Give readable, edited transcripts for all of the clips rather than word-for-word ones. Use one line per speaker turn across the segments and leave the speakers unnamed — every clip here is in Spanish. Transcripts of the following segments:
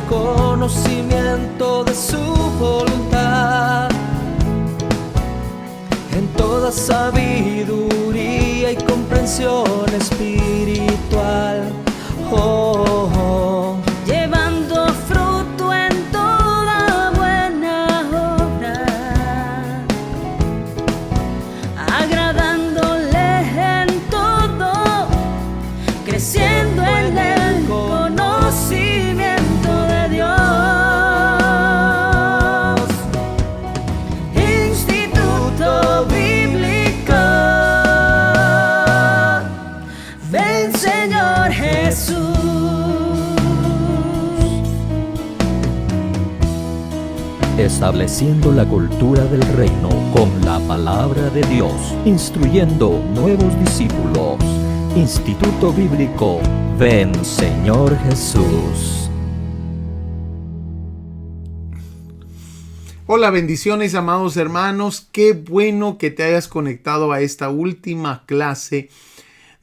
conocimiento de su voluntad, en toda sabiduría y comprensión espiritual. Oh, oh.
Llevando fruto en toda buena obra, agradándole en todo, creciendo en el conocimiento de Dios. Instituto Bíblico, ven Señor Jesús.
Estableciendo la cultura del reino con la palabra de Dios, instruyendo nuevos discípulos. Instituto Bíblico, ven Señor Jesús.
Hola, bendiciones, amados hermanos. Qué bueno que te hayas conectado a esta última clase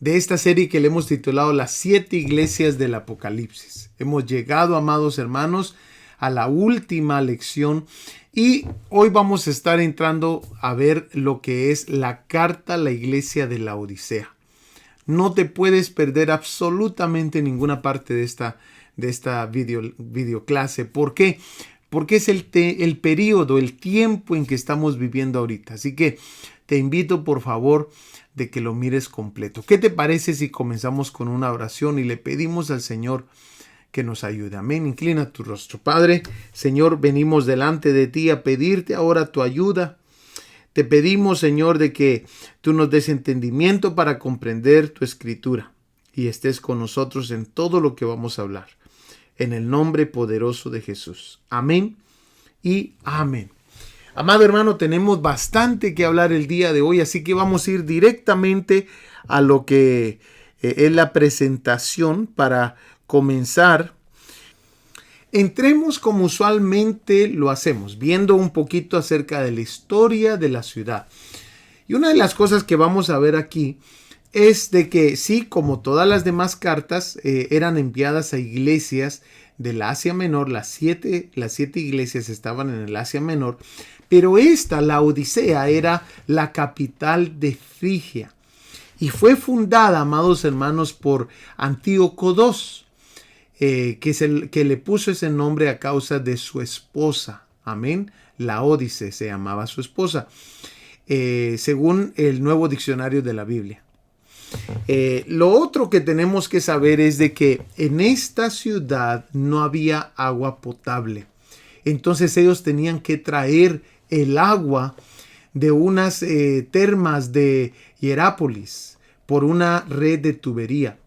de esta serie que le hemos titulado Las 7 iglesias del Apocalipsis. Hemos llegado, amados hermanos, a la última lección y hoy vamos a estar entrando a ver lo que es la carta a la iglesia de la Odisea. No te puedes perder absolutamente ninguna parte de esta video clase. ¿Por qué? Porque es el periodo, el tiempo en que estamos viviendo ahorita. Así que te invito, por favor, de que lo mires completo. ¿Qué te parece si comenzamos con una oración y le pedimos al Señor que nos ayude? Amén. Inclina tu rostro. Padre, Señor, venimos delante de ti a pedirte ahora tu ayuda. Te pedimos, Señor, de que tú nos des entendimiento para comprender tu escritura y estés con nosotros en todo lo que vamos a hablar. En el nombre poderoso de Jesús. Amén y amén. Amado hermano, tenemos bastante que hablar el día de hoy, así que vamos a ir directamente a lo que es la presentación para comenzar. Entremos como usualmente lo hacemos, viendo un poquito acerca de la historia de la ciudad. Y una de las cosas que vamos a ver aquí es de que sí, como todas las demás cartas, eran enviadas a iglesias del Asia Menor. Las siete iglesias estaban en el Asia Menor, pero esta, la Odisea, era la capital de Frigia. Y fue fundada, amados hermanos, por Antíoco II. Que le puso ese nombre a causa de su esposa. Amén. Laódice se llamaba su esposa, según el Nuevo Diccionario de la Biblia. Lo otro que tenemos que saber es de que en esta ciudad no había agua potable. Entonces ellos tenían que traer el agua de unas termas de Hierápolis por una red de tubería.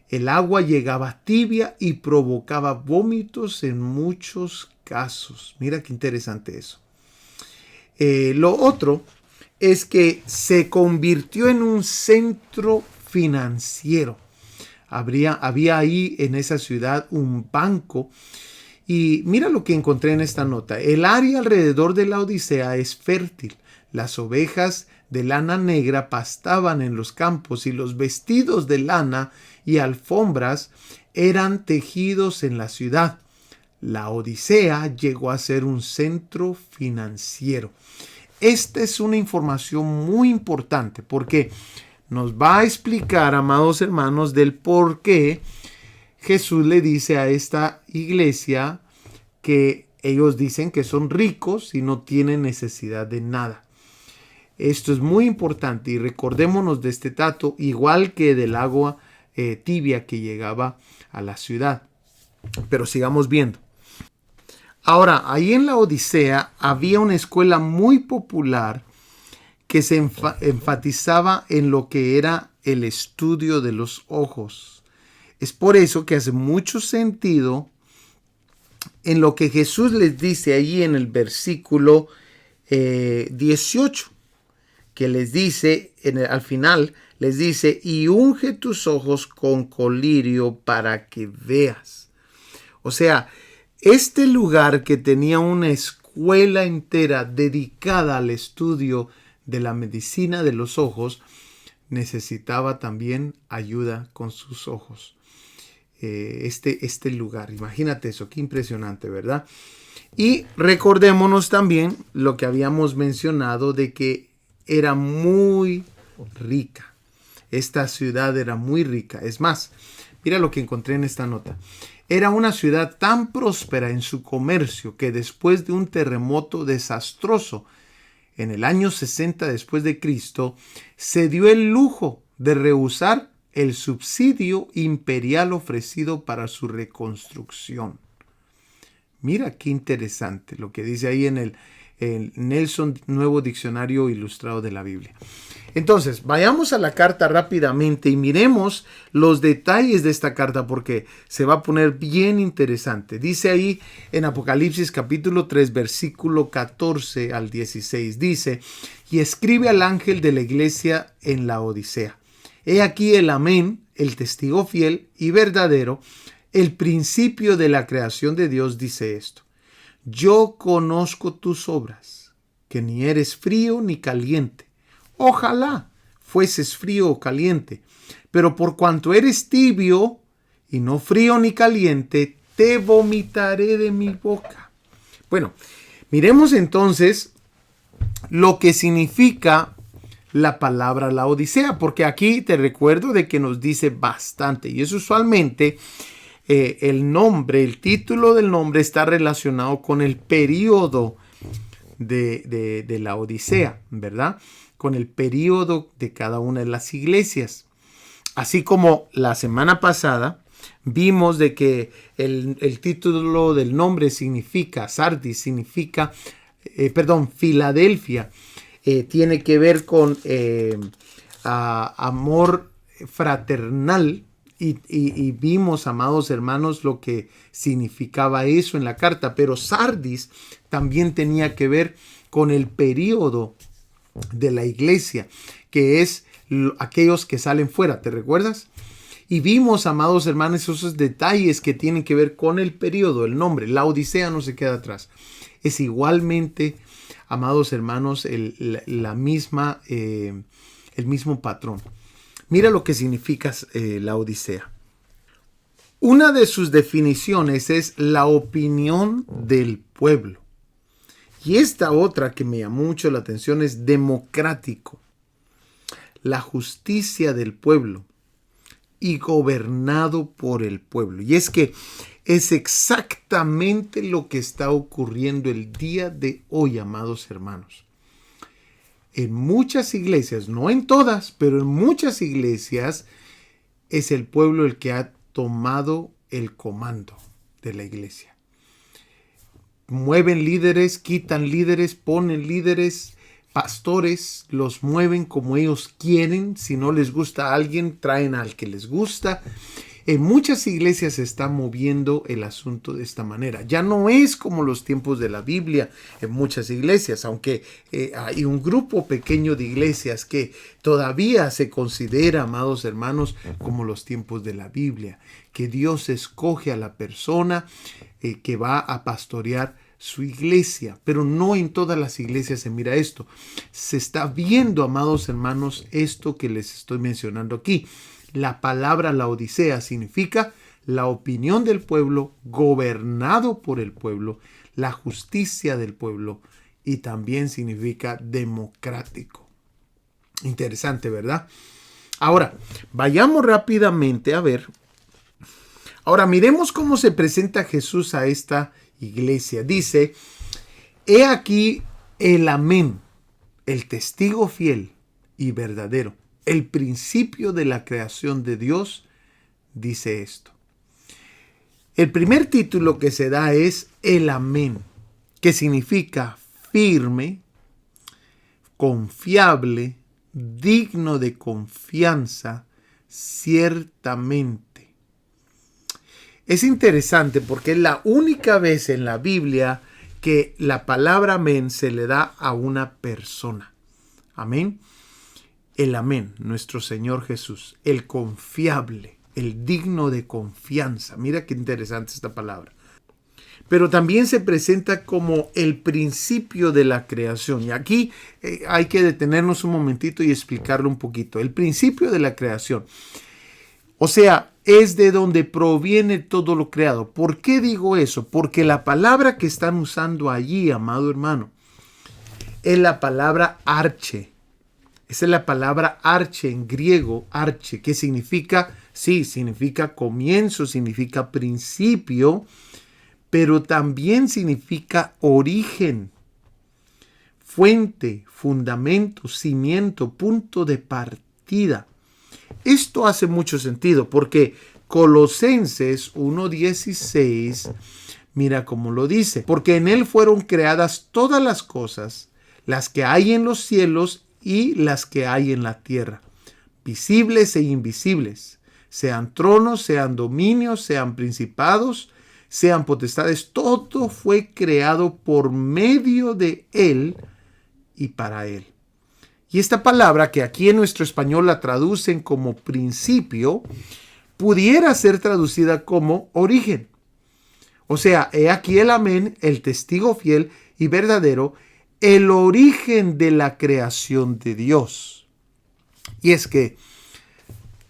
El agua llegaba tibia y provocaba vómitos en muchos casos. Mira qué interesante eso. Lo otro es que se convirtió en un centro financiero. Había ahí en esa ciudad un banco. Y mira lo que encontré en esta nota. El área alrededor de la Odisea es fértil. Las ovejas de lana negra pastaban en los campos y los vestidos de lana y alfombras eran tejidos en la ciudad. La Odisea llegó a ser un centro financiero. Esta es una información muy importante porque nos va a explicar, amados hermanos, del por qué Jesús le dice a esta iglesia que ellos dicen que son ricos y no tienen necesidad de nada. Esto es muy importante y recordémonos de este dato, igual que del agua tibia que llegaba a la ciudad. Pero sigamos viendo. Ahora, ahí en la Odisea había una escuela muy popular que se enfatizaba en lo que era el estudio de los ojos. Es por eso que hace mucho sentido en lo que Jesús les dice ahí en el versículo 18, que les dice, al final les dice, y unge tus ojos con colirio para que veas. O sea, este lugar que tenía una escuela entera dedicada al estudio de la medicina de los ojos, necesitaba también ayuda con sus ojos. este lugar. Imagínate eso, qué impresionante, ¿verdad? Y recordémonos también lo que habíamos mencionado de que era muy rica. Esta ciudad era muy rica. Es más, mira lo que encontré en esta nota. Era una ciudad tan próspera en su comercio que después de un terremoto desastroso en el año 60 después de Cristo, se dio el lujo de rehusar el subsidio imperial ofrecido para su reconstrucción. Mira qué interesante lo que dice ahí en el Nelson Nuevo Diccionario Ilustrado de la Biblia. Entonces, vayamos a la carta rápidamente y miremos los detalles de esta carta porque se va a poner bien interesante. Dice ahí en Apocalipsis capítulo 3, versículo 14 al 16, dice: y escribe al ángel de la iglesia en la Odisea. He aquí el Amén, el testigo fiel y verdadero, el principio de la creación de Dios, dice esto: yo conozco tus obras, que ni eres frío ni caliente. Ojalá fueses frío o caliente, pero por cuanto eres tibio y no frío ni caliente, te vomitaré de mi boca. Bueno, miremos entonces lo que significa la palabra Laodicea, porque aquí te recuerdo de que nos dice bastante, y es usualmente el nombre, el título del nombre está relacionado con el periodo de la Odisea, ¿verdad? Con el periodo de cada una de las iglesias. Así como la semana pasada vimos de que el título del nombre significa, Sardis significa, Filadelfia, tiene que ver con amor fraternal. Y vimos, amados hermanos, lo que significaba eso en la carta. Pero Sardis también tenía que ver con el periodo de la iglesia, que es aquellos que salen fuera, ¿te recuerdas? Y vimos, amados hermanos, esos detalles que tienen que ver con el periodo, el nombre. La Odisea no se queda atrás. Es igualmente, amados hermanos, el mismo patrón. Mira lo que significa la Odisea. Una de sus definiciones es la opinión del pueblo. Y esta otra que me llamó mucho la atención es democrático. La justicia del pueblo y gobernado por el pueblo. Y es que es exactamente lo que está ocurriendo el día de hoy, amados hermanos. En muchas iglesias, no en todas, pero en muchas iglesias es el pueblo el que ha tomado el comando de la iglesia. Mueven líderes, quitan líderes, ponen líderes, pastores, los mueven como ellos quieren. Si no les gusta a alguien, traen al que les gusta. En muchas iglesias se está moviendo el asunto de esta manera. Ya no es como los tiempos de la Biblia en muchas iglesias, aunque hay un grupo pequeño de iglesias que todavía se considera, amados hermanos, como los tiempos de la Biblia, que Dios escoge a la persona que va a pastorear su iglesia, pero no en todas las iglesias se mira esto. Se está viendo, amados hermanos, esto que les estoy mencionando aquí. La palabra Laodicea significa la opinión del pueblo, gobernado por el pueblo, la justicia del pueblo, y también significa democrático. Interesante, ¿verdad? Ahora, vayamos rápidamente a ver. Ahora, miremos cómo se presenta Jesús a esta iglesia. Dice: he aquí el Amén, el testigo fiel y verdadero, el principio de la creación de Dios, dice esto. El primer título que se da es el Amén, que significa firme, confiable, digno de confianza, ciertamente. Es interesante porque es la única vez en la Biblia que la palabra amén se le da a una persona. Amén. El amén, nuestro Señor Jesús, el confiable, el digno de confianza. Mira qué interesante esta palabra. Pero también se presenta como el principio de la creación. Y aquí hay que detenernos un momentito y explicarlo un poquito. El principio de la creación. O sea, es de donde proviene todo lo creado. ¿Por qué digo eso? Porque la palabra que están usando allí, amado hermano, es la palabra arche. Esa es la palabra arche en griego, arche, que significa, sí, significa comienzo, significa principio, pero también significa origen, fuente, fundamento, cimiento, punto de partida. Esto hace mucho sentido porque Colosenses 1:16, mira cómo lo dice, porque en él fueron creadas todas las cosas, las que hay en los cielos y las que hay en la tierra, visibles e invisibles, sean tronos, sean dominios, sean principados, sean potestades, todo fue creado por medio de él y para él. Y esta palabra, que aquí en nuestro español la traducen como principio, pudiera ser traducida como origen. O sea, he aquí el amén, el testigo fiel y verdadero, el origen de la creación de Dios. Y es que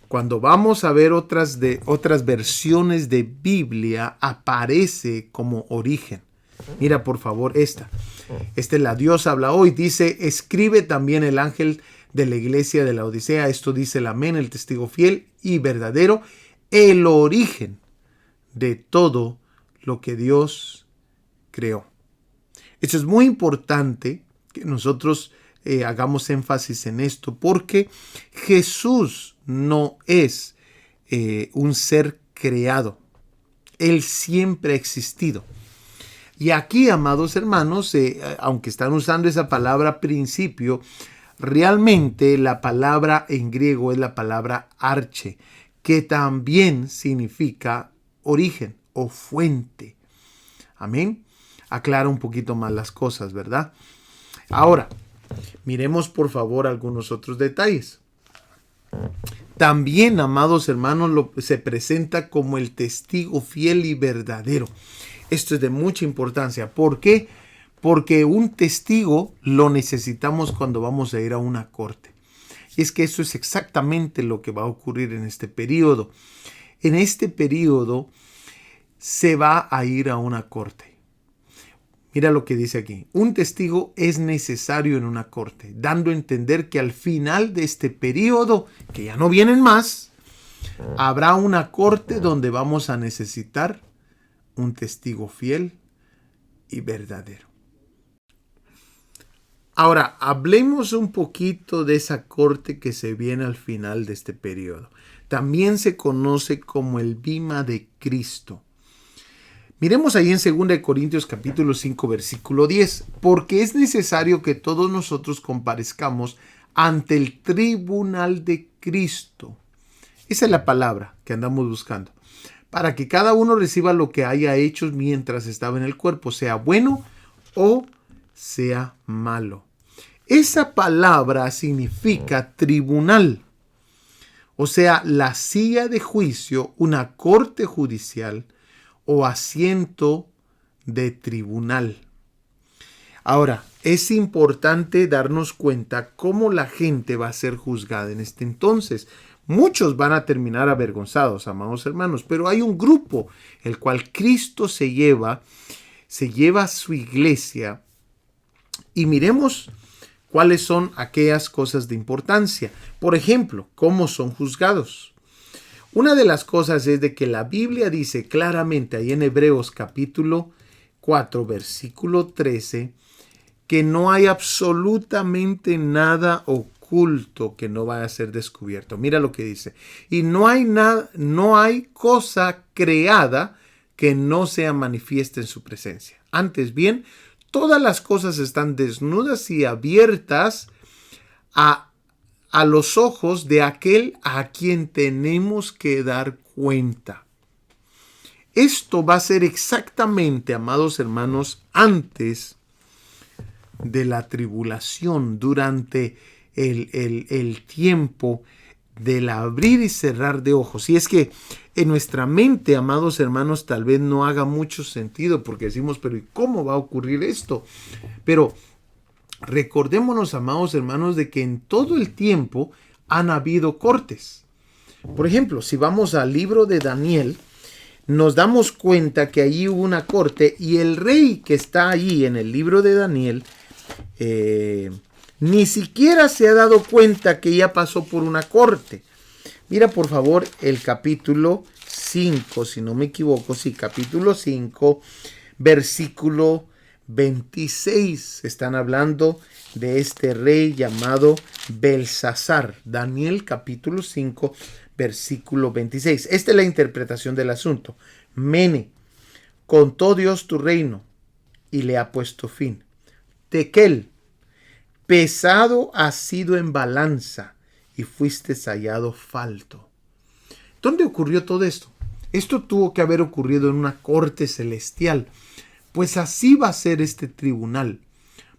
cuando vamos a ver otras versiones de Biblia, aparece como origen. Mira por favor esta. Esta es la Dios habla hoy. Dice, escribe también el ángel de la iglesia de la Odisea. Esto dice el amén, el testigo fiel y verdadero, el origen de todo lo que Dios creó. Esto es muy importante que nosotros hagamos énfasis en esto, porque Jesús no es un ser creado. Él siempre ha existido. Y aquí, amados hermanos, aunque están usando esa palabra principio, realmente la palabra en griego es la palabra arche, que también significa origen o fuente. Amén. Aclara un poquito más las cosas, ¿verdad? Ahora, miremos por favor algunos otros detalles. También, amados hermanos, se presenta como el testigo fiel y verdadero. Esto es de mucha importancia. ¿Por qué? Porque un testigo lo necesitamos cuando vamos a ir a una corte. Y es que eso es exactamente lo que va a ocurrir en este periodo. En este periodo se va a ir a una corte. Mira lo que dice aquí. Un testigo es necesario en una corte, dando a entender que al final de este periodo, que ya no vienen más, habrá una corte donde vamos a necesitar un testigo fiel y verdadero. Ahora, hablemos un poquito de esa corte que se viene al final de este periodo. También se conoce como el bima de Cristo. Miremos ahí en 2 Corintios capítulo 5 versículo 10. Porque es necesario que todos nosotros comparezcamos ante el tribunal de Cristo. Esa es la palabra que andamos buscando. Para que cada uno reciba lo que haya hecho mientras estaba en el cuerpo, sea bueno o sea malo. Esa palabra significa tribunal. O sea, la silla de juicio, una corte judicial o asiento de tribunal. Ahora, es importante darnos cuenta cómo la gente va a ser juzgada en este entonces. Muchos van a terminar avergonzados, amados hermanos, pero hay un grupo el cual Cristo se lleva a su iglesia, y miremos cuáles son aquellas cosas de importancia. Por ejemplo, cómo son juzgados. Una de las cosas es de que la Biblia dice claramente ahí en Hebreos capítulo 4 versículo 13 que no hay absolutamente nada oculto que no vaya a ser descubierto. Mira lo que dice. Y no hay cosa creada que no sea manifiesta en su presencia. Antes bien, todas las cosas están desnudas y abiertas a los ojos de aquel a quien tenemos que dar cuenta. Esto va a ser exactamente, amados hermanos, antes de la tribulación, durante el tiempo del abrir y cerrar de ojos. Y es que en nuestra mente, amados hermanos, tal vez no haga mucho sentido, porque decimos, pero ¿y cómo va a ocurrir esto? Pero recordémonos, amados hermanos, de que en todo el tiempo han habido cortes. Por ejemplo, si vamos al libro de Daniel, nos damos cuenta que allí hubo una corte y el rey que está allí en el libro de Daniel ni siquiera se ha dado cuenta que ya pasó por una corte. Mira por favor el capítulo 5, si no me equivoco, sí, capítulo 5, versículo 26. Están hablando de este rey llamado Belsasar. Daniel capítulo 5, versículo 26. Esta es la interpretación del asunto. Mene, contó Dios tu reino y le ha puesto fin. Tekel, pesado has sido en balanza y fuiste hallado falto. ¿Dónde ocurrió todo esto? Esto tuvo que haber ocurrido en una corte celestial. Pues así va a ser este tribunal.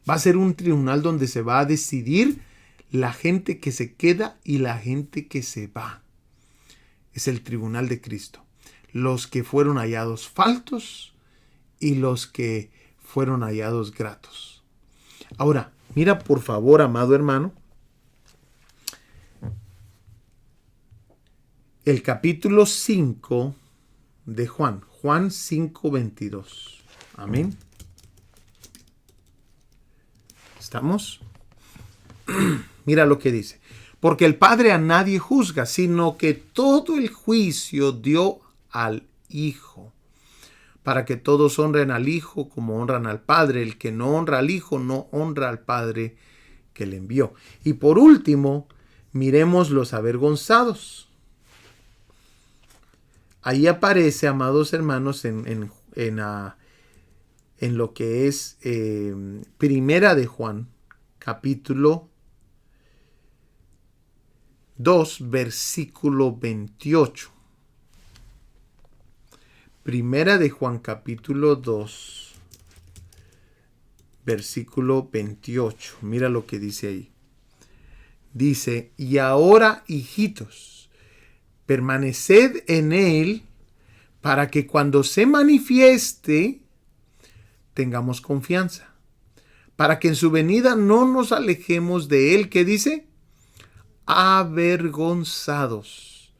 Va a ser un tribunal donde se va a decidir la gente que se queda y la gente que se va. Es el tribunal de Cristo. Los que fueron hallados faltos y los que fueron hallados gratos. Ahora, mira por favor, amado hermano, el capítulo 5 de Juan. Juan 5:22. Amén. ¿Estamos? Mira lo que dice. Porque el Padre a nadie juzga, sino que todo el juicio dio al Hijo, para que todos honren al Hijo como honran al Padre. El que no honra al Hijo no honra al Padre que le envió. Y por último, miremos los avergonzados. Ahí aparece, amados hermanos, en lo que es Primera de Juan, capítulo 2, versículo 28. Primera de Juan, capítulo 2, versículo 28. Mira lo que dice ahí. Dice, y ahora, hijitos, permaneced en él, para que cuando se manifieste, tengamos confianza, para que en su venida no nos alejemos de él. ¿Qué dice? Avergonzados.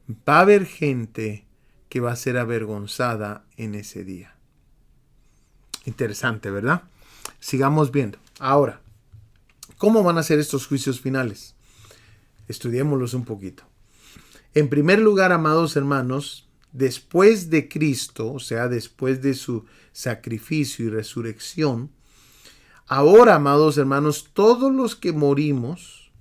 Va a haber gente que va a ser avergonzada en ese día. Interesante, ¿verdad? Sigamos viendo. Ahora, ¿cómo van a ser estos juicios finales? Estudiémoslos un poquito. En primer lugar, amados hermanos, después de Cristo, o sea, después de su sacrificio y resurrección, ahora, amados hermanos, todos los que morimos,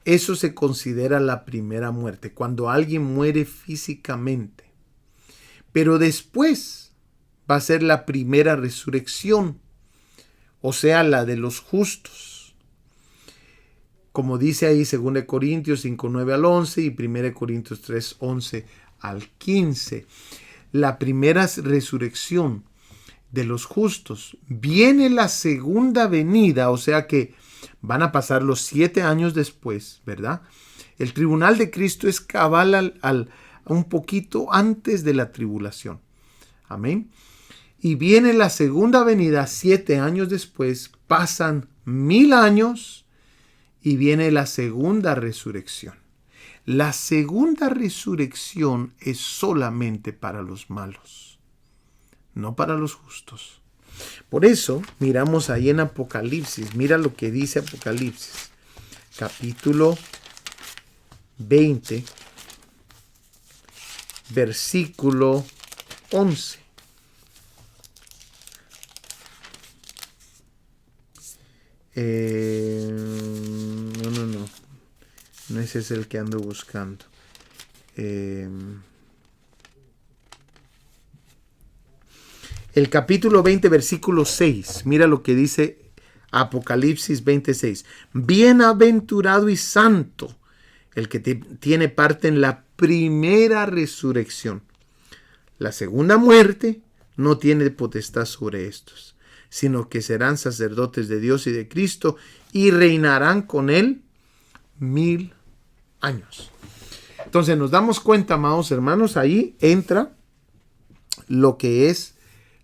eso se considera la primera muerte, cuando alguien muere físicamente. Pero después va a ser la primera resurrección, o sea, la de los justos. Como dice ahí 2 Corintios 5, 9 al 11 y 1 Corintios 3, 11 al 15. La primera resurrección de los justos. Viene la segunda venida, o sea que van a pasar los 7 años después, ¿verdad? El tribunal de Cristo es cabal un poquito antes de la tribulación. Amén. Y viene la segunda venida 7 años después, pasan 1000 años y viene la segunda resurrección. La segunda resurrección es solamente para los malos, no para los justos. Por eso miramos ahí en Apocalipsis, mira lo que dice Apocalipsis, capítulo 20, versículo 11. No ese es el que ando buscando. El capítulo 20, versículo 6. Mira lo que dice Apocalipsis 26. Bienaventurado y santo el que tiene parte en la primera resurrección. La segunda muerte no tiene potestad sobre estos, sino que serán sacerdotes de Dios y de Cristo y reinarán con él 1000 años. Entonces nos damos cuenta, amados hermanos, ahí entra lo que es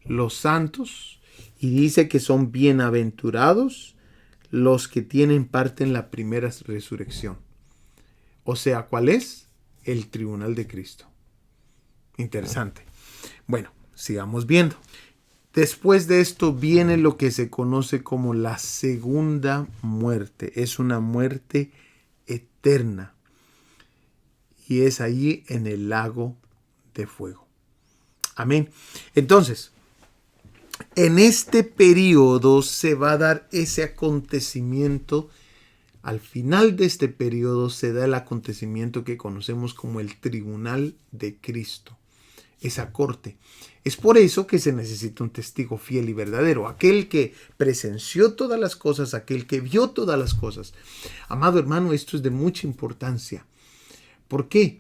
los santos y dice que son bienaventurados los que tienen parte en la primera resurrección. O sea, ¿cuál es? El tribunal de Cristo. Interesante. Bueno, sigamos viendo. Después de esto viene lo que se conoce como la segunda muerte. Es una muerte eterna. Y es allí en el lago de fuego. Amén. Entonces, en este periodo se va a dar ese acontecimiento. Al final de este periodo se da el acontecimiento que conocemos como el tribunal de Cristo. Esa corte. Es por eso que se necesita un testigo fiel y verdadero. Aquel que presenció todas las cosas, aquel que vio todas las cosas. Amado hermano, esto es de mucha importancia. ¿Por qué?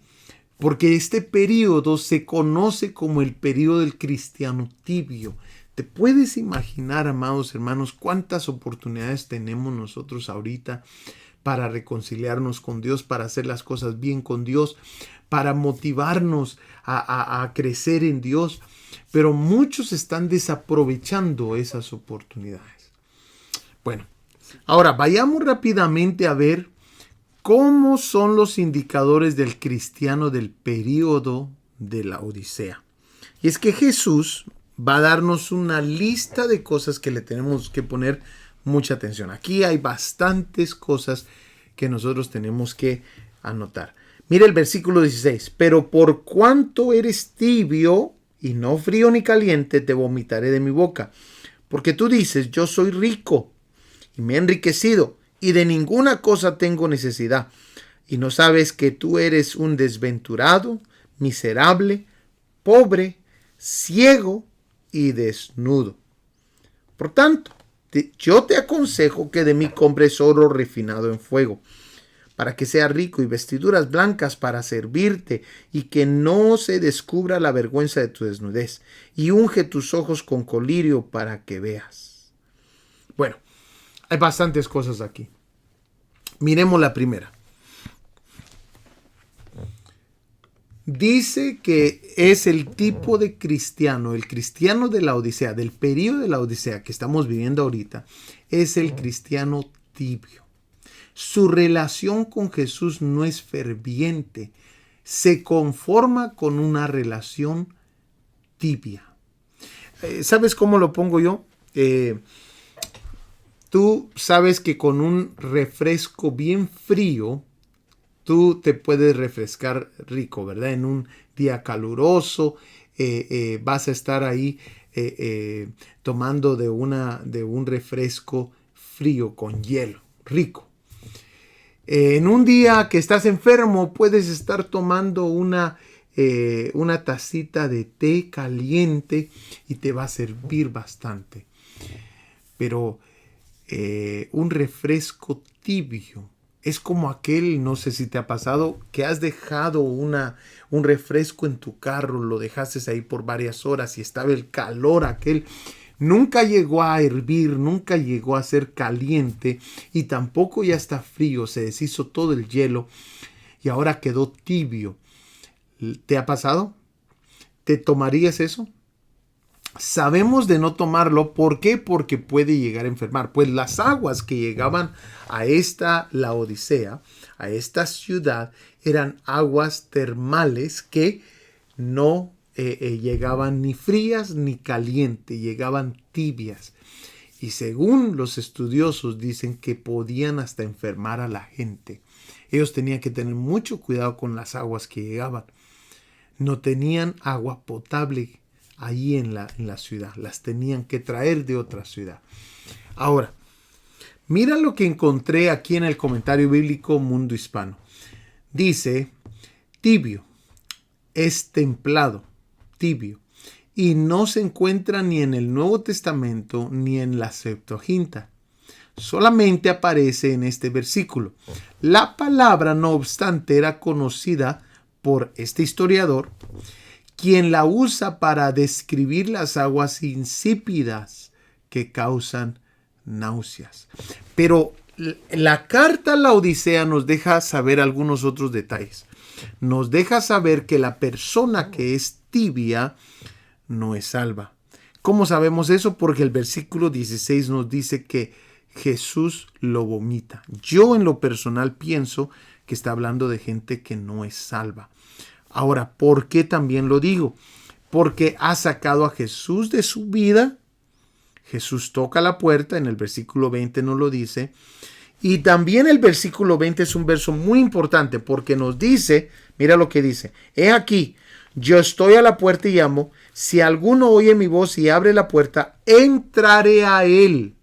Porque este periodo se conoce como el periodo del cristiano tibio. ¿Te puedes imaginar, amados hermanos, cuántas oportunidades tenemos nosotros ahorita para reconciliarnos con Dios, para hacer las cosas bien con Dios, para motivarnos a crecer en Dios? Pero muchos están desaprovechando esas oportunidades. Bueno, ahora vayamos rápidamente a ver cómo son los indicadores del cristiano del periodo de la Odisea. Y es que Jesús va a darnos una lista de cosas que le tenemos que poner mucha atención. Aquí hay bastantes cosas que nosotros tenemos que anotar. Mira el versículo 16. Pero por cuanto eres tibio y no frío ni caliente, te vomitaré de mi boca. Porque tú dices, yo soy rico y me he enriquecido y de ninguna cosa tengo necesidad. Y no sabes que tú eres un desventurado, miserable, pobre, ciego y desnudo. Por tanto, yo te aconsejo que de mí compres oro refinado en fuego, para que sea rico, y vestiduras blancas para servirte, y que no se descubra la vergüenza de tu desnudez, y unge tus ojos con colirio para que veas. Bueno, hay bastantes cosas aquí. Miremos la primera. Dice que es el tipo de cristiano, el cristiano de la Odisea, del periodo de la Odisea que estamos viviendo ahorita, es el cristiano tibio. Su relación con Jesús no es ferviente, se conforma con una relación tibia. ¿Sabes cómo lo pongo yo? Tú sabes que con un refresco bien frío, tú te puedes refrescar rico, ¿verdad? En un día caluroso vas a estar ahí tomando de un refresco frío con hielo, rico. En un día que estás enfermo puedes estar tomando una tacita de té caliente y te va a servir bastante. Pero un refresco tibio es como aquel, no sé si te ha pasado, que has dejado un refresco en tu carro, lo dejaste ahí por varias horas y estaba el calor aquel. Nunca llegó a hervir, nunca llegó a ser caliente y tampoco ya está frío, se deshizo todo el hielo y ahora quedó tibio. ¿Te ha pasado? ¿Te tomarías eso? Sabemos de no tomarlo. ¿Por qué? Porque puede llegar a enfermar. Pues las aguas que llegaban a la Odisea, a esta ciudad, eran aguas termales que no llegaban ni frías ni calientes, llegaban tibias. Y según los estudiosos dicen que podían hasta enfermar a la gente. Ellos tenían que tener mucho cuidado con las aguas que llegaban. No tenían agua potable allí en la ciudad. Las tenían que traer de otra ciudad. Ahora, mira lo que encontré aquí en el comentario bíblico Mundo Hispano. Dice, tibio es templado, tibio. Y no se encuentra ni en el Nuevo Testamento ni en la Septuaginta. Solamente aparece en este versículo. La palabra, no obstante, era conocida por este historiador, quien la usa para describir las aguas insípidas que causan náuseas. Pero la carta a la Odisea nos deja saber algunos otros detalles. Nos deja saber que la persona que es tibia no es salva. ¿Cómo sabemos eso? Porque el versículo 16 nos dice que Jesús lo vomita. Yo en lo personal pienso que está hablando de gente que no es salva. Ahora, ¿por qué también lo digo? Porque ha sacado a Jesús de su vida. Jesús toca la puerta, en el versículo 20 nos lo dice. Y también el versículo 20 es un verso muy importante porque nos dice, mira lo que dice: he aquí, yo estoy a la puerta y llamo. Si alguno oye mi voz y abre la puerta, entraré a él.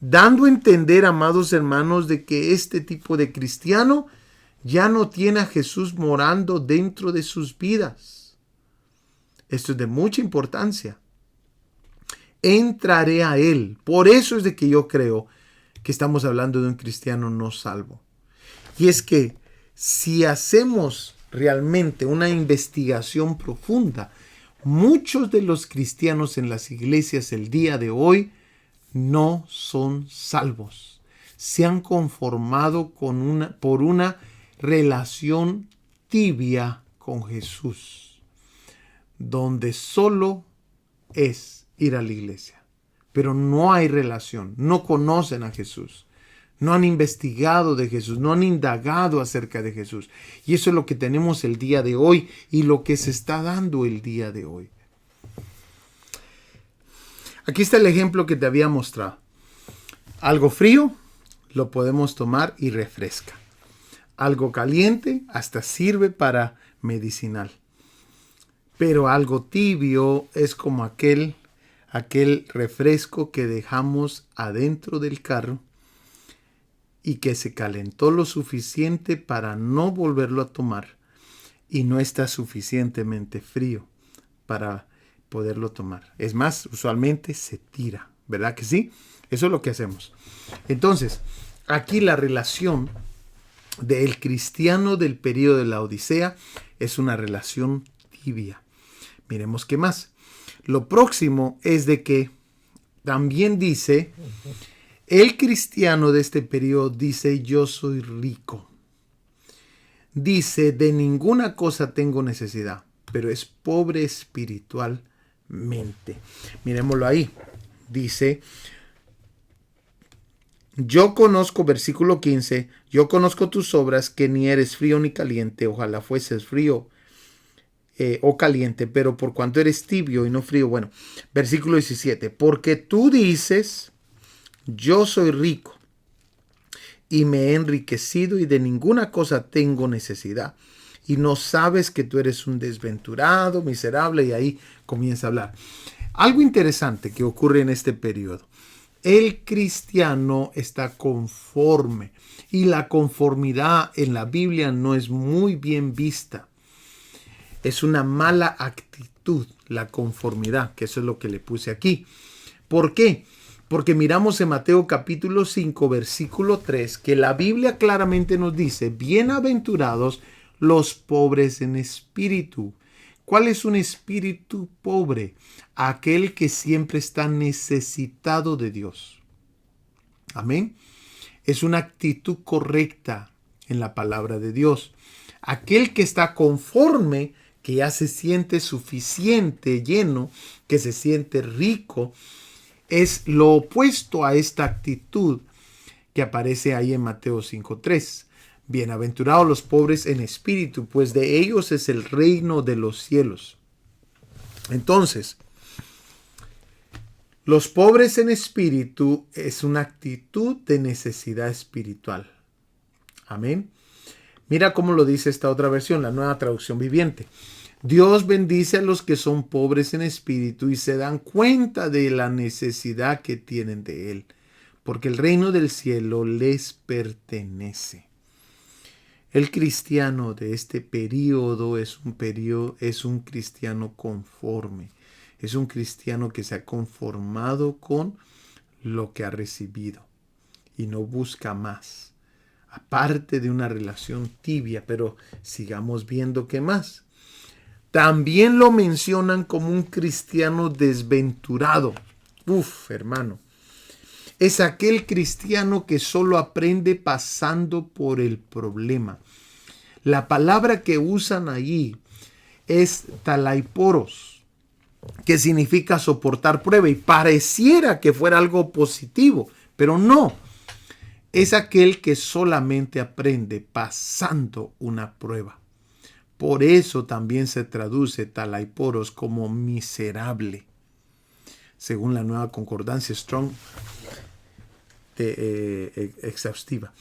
Dando a entender, amados hermanos, de que este tipo de cristiano ya no tiene a Jesús morando dentro de sus vidas. Esto es de mucha importancia. Entraré a él. Por eso es de que yo creo que estamos hablando de un cristiano no salvo. Y es que si hacemos realmente una investigación profunda, muchos de los cristianos en las iglesias el día de hoy no son salvos. Se han conformado por una relación tibia con Jesús, donde solo es ir a la iglesia, pero no hay relación, no conocen a Jesús, no han investigado de Jesús, no han indagado acerca de Jesús. Y eso es lo que tenemos el día de hoy y lo que se está dando el día de hoy. Aquí está el ejemplo que te había mostrado. Algo frío lo podemos tomar y refresca. Algo caliente hasta sirve para medicinal. Pero algo tibio es como aquel refresco que dejamos adentro del carro y que se calentó lo suficiente para no volverlo a tomar y no está suficientemente frío para poderlo tomar. Es más, usualmente se tira, ¿verdad que sí? Eso es lo que hacemos. Entonces, aquí la relación del cristiano del periodo de la Odisea es una relación tibia. Miremos qué más. Lo próximo es de que también dice, el cristiano de este periodo dice: yo soy rico. Dice: de ninguna cosa tengo necesidad, pero es pobre espiritualmente. Miremoslo ahí. Dice: yo conozco, versículo 15, yo conozco tus obras, que ni eres frío ni caliente. Ojalá fueses frío o caliente, pero por cuanto eres tibio y no frío. Bueno, versículo 17, porque tú dices: yo soy rico y me he enriquecido y de ninguna cosa tengo necesidad. Y no sabes que tú eres un desventurado, miserable. Y ahí comienza a hablar. Algo interesante que ocurre en este periodo. El cristiano está conforme. Y la conformidad en la Biblia no es muy bien vista. Es una mala actitud, la conformidad, que eso es lo que le puse aquí. ¿Por qué? Porque miramos en Mateo capítulo 5, versículo 3, que la Biblia claramente nos dice: bienaventurados los pobres en espíritu. ¿Cuál es un espíritu pobre? Aquel que siempre está necesitado de Dios. Amén. Es una actitud correcta en la palabra de Dios. Aquel que está conforme, que ya se siente suficiente, lleno, que se siente rico, es lo opuesto a esta actitud que aparece ahí en Mateo 5:3. Bienaventurados los pobres en espíritu, pues de ellos es el reino de los cielos. Entonces, los pobres en espíritu es una actitud de necesidad espiritual. Amén. Mira cómo lo dice esta otra versión, la Nueva Traducción Viviente. Dios bendice a los que son pobres en espíritu y se dan cuenta de la necesidad que tienen de Él, porque el reino del cielo les pertenece. El cristiano de este periodo es un cristiano conforme. Es un cristiano que se ha conformado con lo que ha recibido y no busca más. Aparte de una relación tibia, pero sigamos viendo qué más. También lo mencionan como un cristiano desventurado. Hermano. Es aquel cristiano que solo aprende pasando por el problema. La palabra que usan allí es talaiporos, que significa soportar prueba, y pareciera que fuera algo positivo, Pero no, es aquel que solamente aprende pasando una prueba. Por eso también se traduce talaiporos como miserable, según la Nueva Concordancia Strong exhaustiva.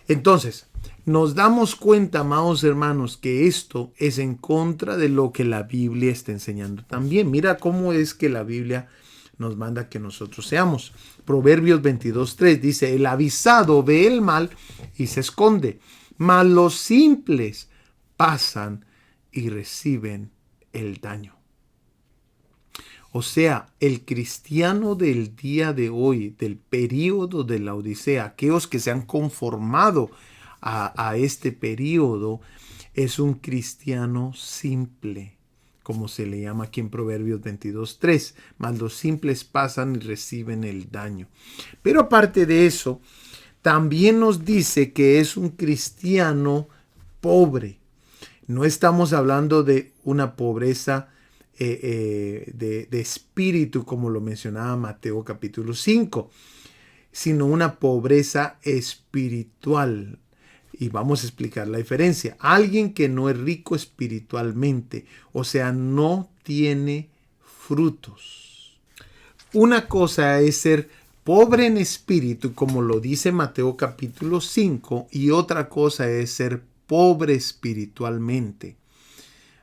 Entonces, nos damos cuenta, amados hermanos, que esto es en contra de lo que la Biblia está enseñando también. Mira cómo es que la Biblia nos manda que nosotros seamos. Proverbios 22:3 dice: el avisado ve el mal y se esconde, mas los simples pasan y reciben el daño. O sea, el cristiano del día de hoy, del período de la Odisea, aquellos que se han conformado a este período, es un cristiano simple, como se le llama aquí en Proverbios 22:3. Mas los simples pasan y reciben el daño. Pero aparte de eso, también nos dice que es un cristiano pobre. No estamos hablando de una pobreza de espíritu, como lo mencionaba Mateo capítulo 5, sino una pobreza espiritual. Y vamos a explicar la diferencia. Alguien que no es rico espiritualmente, o sea, no tiene frutos. Una cosa es ser pobre en espíritu, como lo dice Mateo capítulo 5, y otra cosa es ser pobre espiritualmente.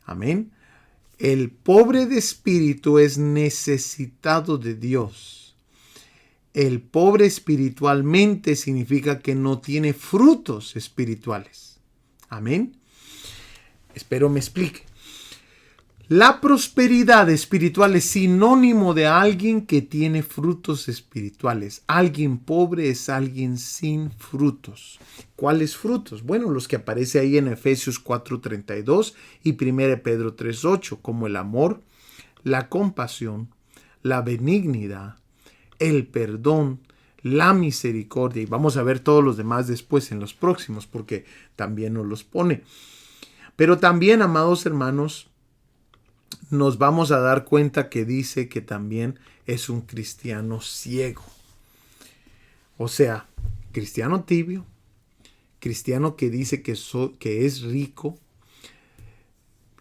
Amén. El pobre de espíritu es necesitado de Dios. El pobre espiritualmente significa que no tiene frutos espirituales. Amén. Espero me explique. La prosperidad espiritual es sinónimo de alguien que tiene frutos espirituales. Alguien pobre es alguien sin frutos. ¿Cuáles frutos? Bueno, los que aparece ahí en Efesios 4:32 y 1 Pedro 3:8, como el amor, la compasión, la benignidad, el perdón, la misericordia. Y vamos a ver todos los demás después en los próximos, porque también nos los pone. Pero también, amados hermanos, nos vamos a dar cuenta que dice que también es un cristiano ciego. O sea, cristiano tibio, cristiano que dice que es rico,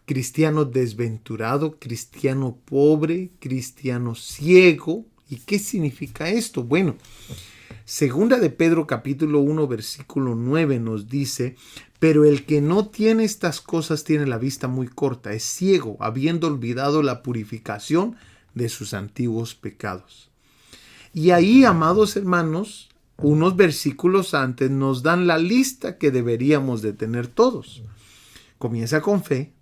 cristiano desventurado, cristiano pobre, cristiano ciego. ¿Y qué significa esto? Bueno, segunda de Pedro capítulo 1 versículo 9 nos dice: pero el que no tiene estas cosas tiene la vista muy corta, es ciego, habiendo olvidado la purificación de sus antiguos pecados. Y ahí, amados hermanos, unos versículos antes nos dan la lista que deberíamos de tener todos. Comienza con fe,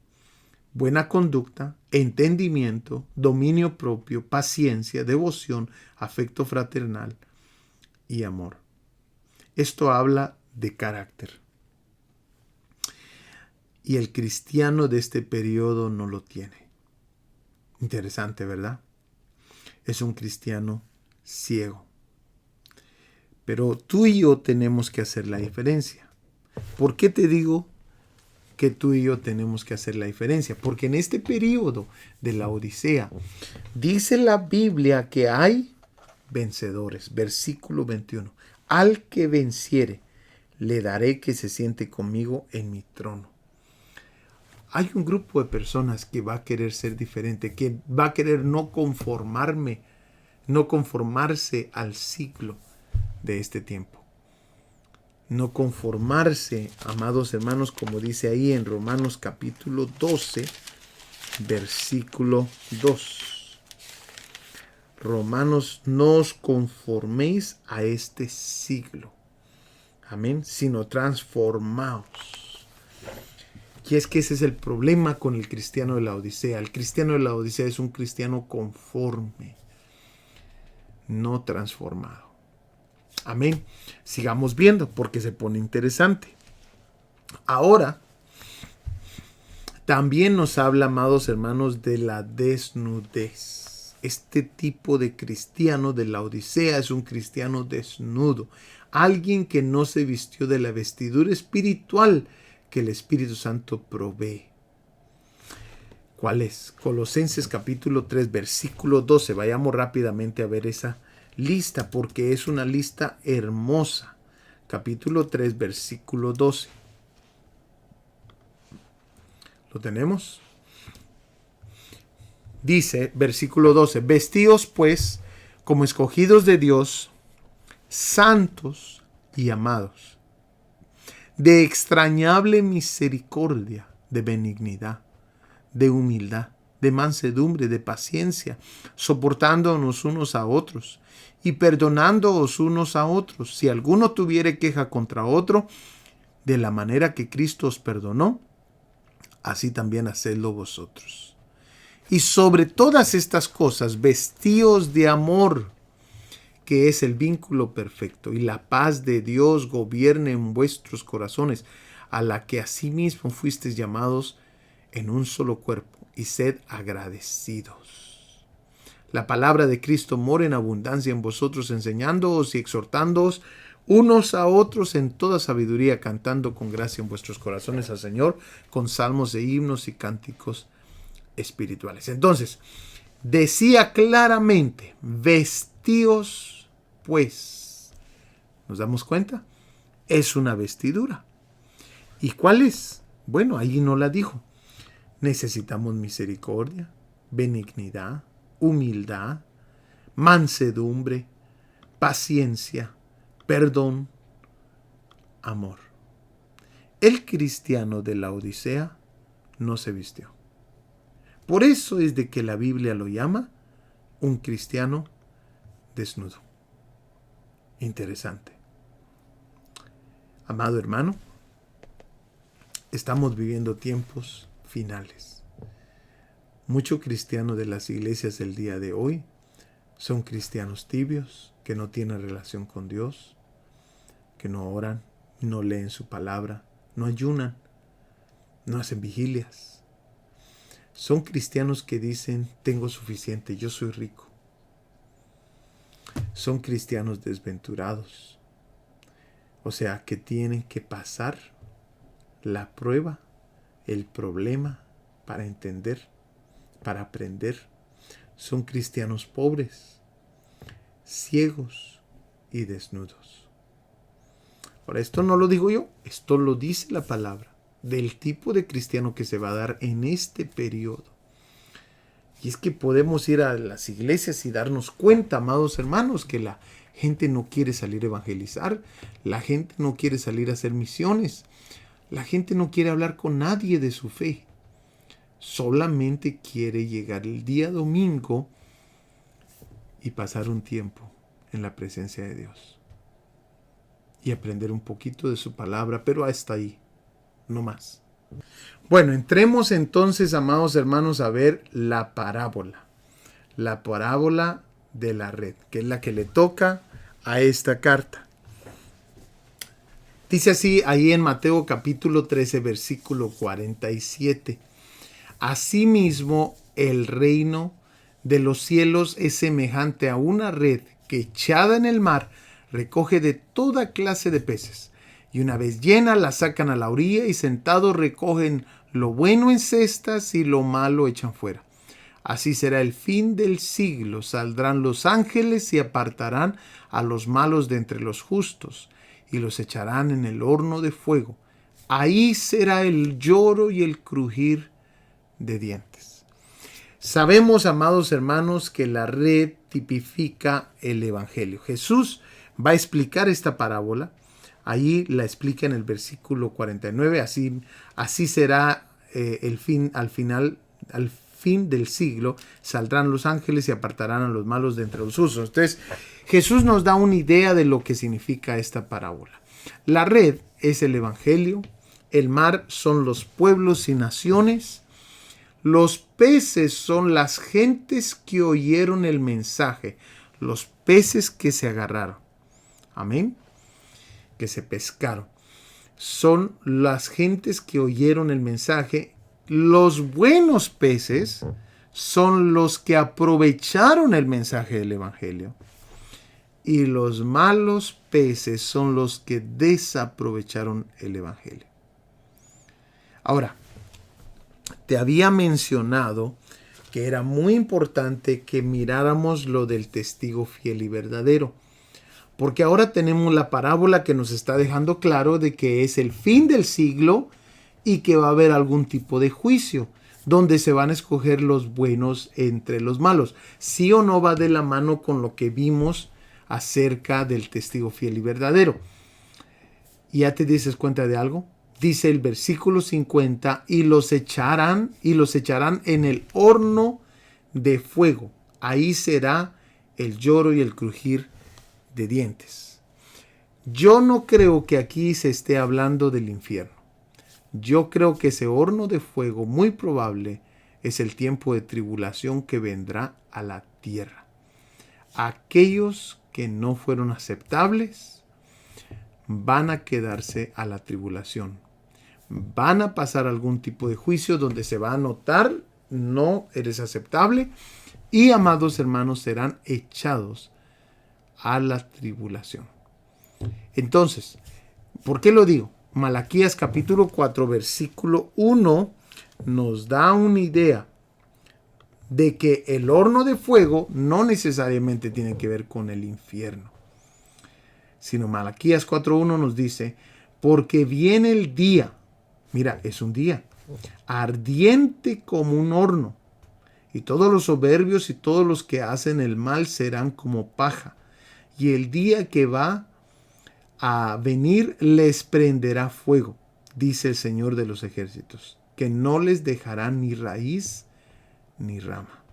buena conducta, entendimiento, dominio propio, paciencia, devoción, afecto fraternal y amor. Esto habla de carácter. Y el cristiano de este periodo no lo tiene. Interesante, ¿verdad? Es un cristiano ciego. Pero tú y yo tenemos que hacer la diferencia. ¿Por qué te digo que tú y yo tenemos que hacer la diferencia? Porque en este periodo de la Odisea dice la Biblia que hay vencedores. Versículo 21. Al que venciere, le daré que se siente conmigo en mi trono. Hay un grupo de personas que va a querer ser diferente, que va a querer no conformarse al ciclo de este tiempo. No conformarse, amados hermanos, como dice ahí en Romanos capítulo 12, versículo 2. Romanos, no os conforméis a este siglo. Amén. Sino transformaos. Y es que ese es el problema con el cristiano de la Odisea. El cristiano de la Odisea es un cristiano conforme, no transformado. Amén. Sigamos viendo porque se pone interesante. Ahora, también nos habla, amados hermanos, de la desnudez. Este tipo de cristiano de la Odisea es un cristiano desnudo. Alguien que no se vistió de la vestidura espiritual que el Espíritu Santo provee. ¿Cuál es? Colosenses capítulo 3, versículo 12. Vayamos rápidamente a ver esa lista, porque es una lista hermosa. Capítulo 3, versículo 12. ¿Lo tenemos? Dice, versículo 12, vestíos pues como escogidos de Dios, santos y amados, de extrañable misericordia, de benignidad, de humildad, de mansedumbre, de paciencia, soportándonos unos a otros y perdonándoos unos a otros. Si alguno tuviere queja contra otro, de la manera que Cristo os perdonó, así también hacedlo vosotros. Y sobre todas estas cosas, vestíos de amor, que es el vínculo perfecto, y la paz de Dios gobierne en vuestros corazones, a la que asimismo fuisteis llamados en un solo cuerpo, y sed agradecidos. La palabra de Cristo mora en abundancia en vosotros, enseñándoos y exhortándoos unos a otros en toda sabiduría, cantando con gracia en vuestros corazones al Señor, con salmos e himnos y cánticos espirituales. Entonces, decía claramente, vestíos pues. ¿Nos damos cuenta? Es una vestidura. ¿Y cuál es? Bueno, ahí no la dijo. Necesitamos misericordia, benignidad, humildad, mansedumbre, paciencia, perdón, amor. El cristiano de la Odisea no se vistió. Por eso es de que la Biblia lo llama un cristiano desnudo. Interesante. Amado hermano, estamos viviendo tiempos finales. Muchos cristianos de las iglesias del día de hoy son cristianos tibios, que no tienen relación con Dios, que no oran, no leen su palabra, no ayunan, no hacen vigilias. Son cristianos que dicen, tengo suficiente, yo soy rico. Son cristianos desventurados. O sea, que tienen que pasar la prueba, el problema, para entender, para aprender. Son cristianos pobres, ciegos y desnudos. Ahora, esto no lo digo yo, esto lo dice la palabra del tipo de cristiano que se va a dar en este periodo. Y es que podemos ir a las iglesias y darnos cuenta, amados hermanos, que la gente no quiere salir a evangelizar, la gente no quiere salir a hacer misiones, la gente no quiere hablar con nadie de su fe. Solamente quiere llegar el día domingo y pasar un tiempo en la presencia de Dios y aprender un poquito de su palabra, pero hasta ahí, no más. Bueno, entremos entonces, amados hermanos, a ver la parábola de la red, que es la que le toca a esta carta. Dice así ahí en Mateo capítulo 13, versículo 47. Asimismo, el reino de los cielos es semejante a una red que, echada en el mar, recoge de toda clase de peces. Y una vez llena, la sacan a la orilla y sentados recogen lo bueno en cestas y lo malo echan fuera. Así será el fin del siglo. Saldrán los ángeles y apartarán a los malos de entre los justos y los echarán en el horno de fuego. Ahí será el lloro y el crujir de dientes. Sabemos, amados hermanos, que la red tipifica el evangelio. Jesús va a explicar esta parábola. Ahí la explica en el versículo 49. Así será el fin, al fin del siglo. Saldrán los ángeles y apartarán a los malos de entre los justos. Entonces, Jesús nos da una idea de lo que significa esta parábola. La red es el evangelio. El mar son los pueblos y naciones. Los peces son las gentes que oyeron el mensaje. Los peces que se agarraron. Amén. Que se pescaron. Son las gentes que oyeron el mensaje. Los buenos peces son los que aprovecharon el mensaje del evangelio. Y los malos peces son los que desaprovecharon el evangelio. Ahora, te había mencionado que era muy importante que miráramos lo del testigo fiel y verdadero. Porque ahora tenemos la parábola que nos está dejando claro de que es el fin del siglo y que va a haber algún tipo de juicio, donde se van a escoger los buenos entre los malos. ¿Sí o no va de la mano con lo que vimos acerca del testigo fiel y verdadero? ¿Ya te dices cuenta de algo? Dice el versículo 50, y los echarán en el horno de fuego. Ahí será el lloro y el crujir de dientes. Yo no creo que aquí se esté hablando del infierno. Yo creo que ese horno de fuego muy probable es el tiempo de tribulación que vendrá a la tierra. Aquellos que no fueron aceptables van a quedarse a la tribulación. Van a pasar algún tipo de juicio donde se va a notar no eres aceptable y, amados hermanos, serán echados a la tribulación. Entonces, ¿por qué lo digo? Malaquías capítulo 4 versículo 1 nos da una idea de que el horno de fuego no necesariamente tiene que ver con el infierno, sino Malaquías 4:1 nos dice, porque viene el día, mira, es un día, ardiente como un horno, y todos los soberbios y todos los que hacen el mal serán como paja, y el día que va a venir les prenderá fuego, dice el Señor de los ejércitos, que no les dejará ni raíz ni rama.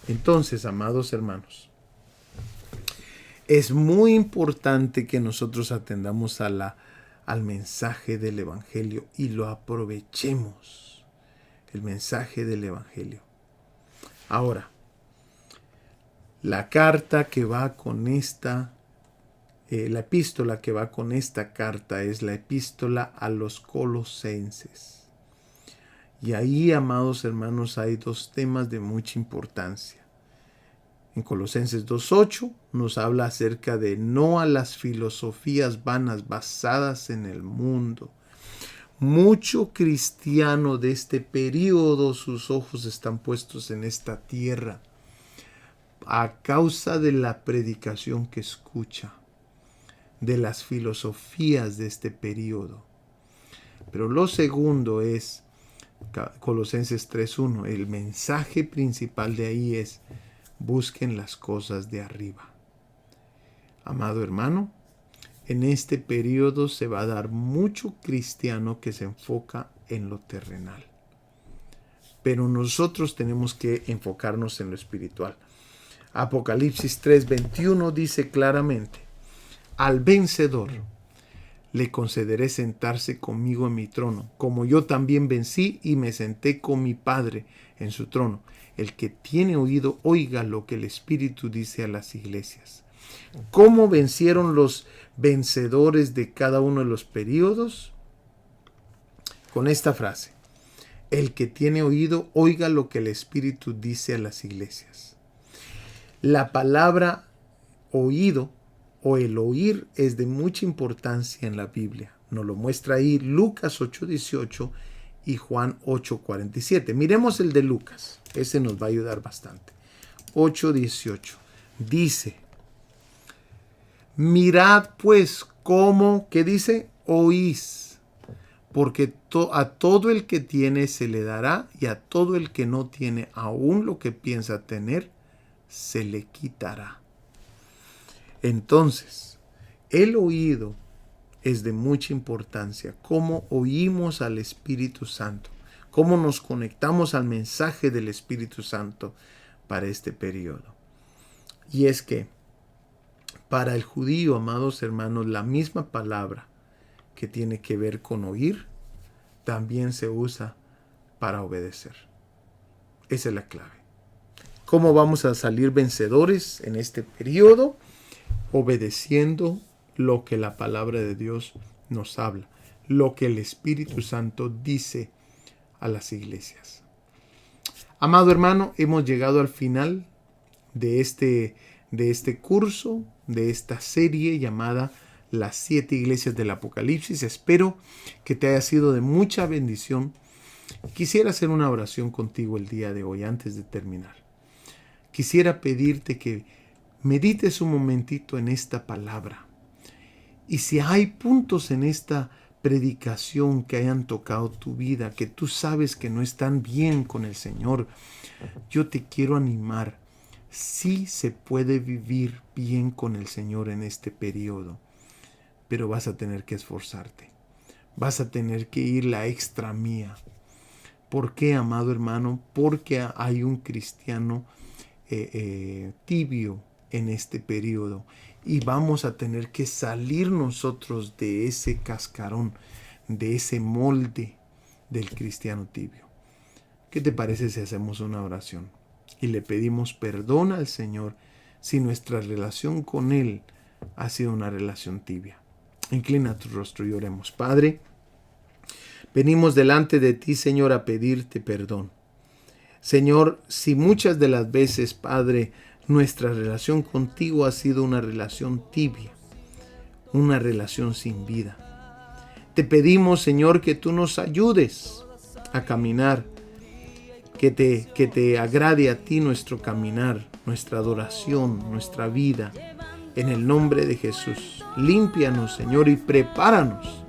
Entonces, amados hermanos, es muy importante que nosotros atendamos al mensaje del Evangelio y lo aprovechemos, el mensaje del Evangelio. Ahora, la carta que va con esta, la epístola que va con esta carta es la epístola a los Colosenses. Y ahí, amados hermanos, hay dos temas de mucha importancia. En Colosenses 2:8 nos habla acerca de no a las filosofías vanas basadas en el mundo. Mucho cristiano de este periodo, sus ojos están puestos en esta tierra a causa de la predicación que escucha, de las filosofías de este periodo. Pero lo segundo es Colosenses 3:1. El mensaje principal de ahí es: busquen las cosas de arriba. Amado hermano, en este periodo se va a dar mucho cristiano que se enfoca en lo terrenal. Pero nosotros tenemos que enfocarnos en lo espiritual. Apocalipsis 3:21 dice claramente: al vencedor le concederé sentarse conmigo en mi trono, como yo también vencí y me senté con mi Padre en su trono. El que tiene oído, oiga lo que el Espíritu dice a las iglesias. ¿Cómo vencieron los vencedores de cada uno de los periodos? Con esta frase: el que tiene oído, oiga lo que el Espíritu dice a las iglesias. La palabra oído o el oír es de mucha importancia en la Biblia. Nos lo muestra ahí Lucas 8:18 y Juan 8:47. Miremos el de Lucas. Ese nos va a ayudar bastante. 8:18. Dice: mirad pues cómo, ¿qué dice? Oís. Porque a todo el que tiene se le dará, y a todo el que no tiene aún lo que piensa tener, se le quitará. Entonces, el oído es de mucha importancia. Cómo oímos al Espíritu Santo, cómo nos conectamos al mensaje del Espíritu Santo para este periodo. Y es que para el judío, amados hermanos, la misma palabra que tiene que ver con oír también se usa para obedecer. Esa es la clave. ¿Cómo vamos a salir vencedores en este periodo? Obedeciendo lo que la palabra de Dios nos habla, lo que el Espíritu Santo dice a las iglesias. Amado hermano, hemos llegado al final de este curso, de esta serie llamada Las 7 iglesias del Apocalipsis. Espero que te haya sido de mucha bendición Quisiera hacer una oración contigo el día de hoy antes de terminar. Quisiera pedirte que medites un momentito en esta palabra. Y si hay puntos en esta predicación que hayan tocado tu vida, que tú sabes que no están bien con el Señor, yo te quiero animar. Sí se puede vivir bien con el Señor en este periodo, pero vas a tener que esforzarte. Vas a tener que ir la extra mía. ¿Por qué, amado hermano? Porque hay un cristiano tibio en este periodo y vamos a tener que salir nosotros de ese cascarón, de ese molde del cristiano tibio. ¿Qué te parece si hacemos una oración y le pedimos perdón al Señor si nuestra relación con Él ha sido una relación tibia? Inclina tu rostro y oremos. Padre, venimos delante de ti, Señor, a pedirte perdón. Señor, si muchas de las veces, Padre, nuestra relación contigo ha sido una relación tibia, una relación sin vida, te pedimos, Señor, que tú nos ayudes a caminar, que te agrade a ti nuestro caminar, nuestra adoración, nuestra vida. En el nombre de Jesús, límpianos, Señor, y prepáranos.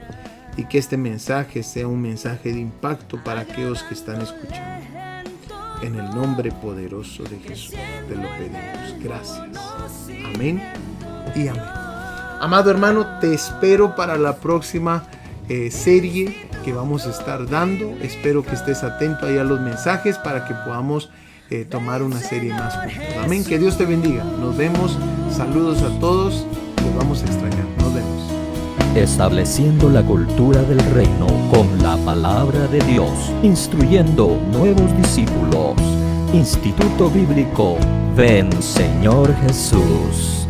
Y que este mensaje sea un mensaje de impacto para aquellos que están escuchando. En el nombre poderoso de Jesús te lo pedimos. Gracias. Amén y amén. Amado hermano, te espero para la próxima serie que vamos a estar dando. Espero que estés atento ahí a los mensajes para que podamos tomar una serie más juntos. Amén. Que Dios te bendiga. Nos vemos. Saludos a todos. Los vamos a extrañar. Nos vemos.
Estableciendo la cultura del reino con la palabra de Dios, instruyendo nuevos discípulos. Instituto Bíblico Ven Señor Jesús.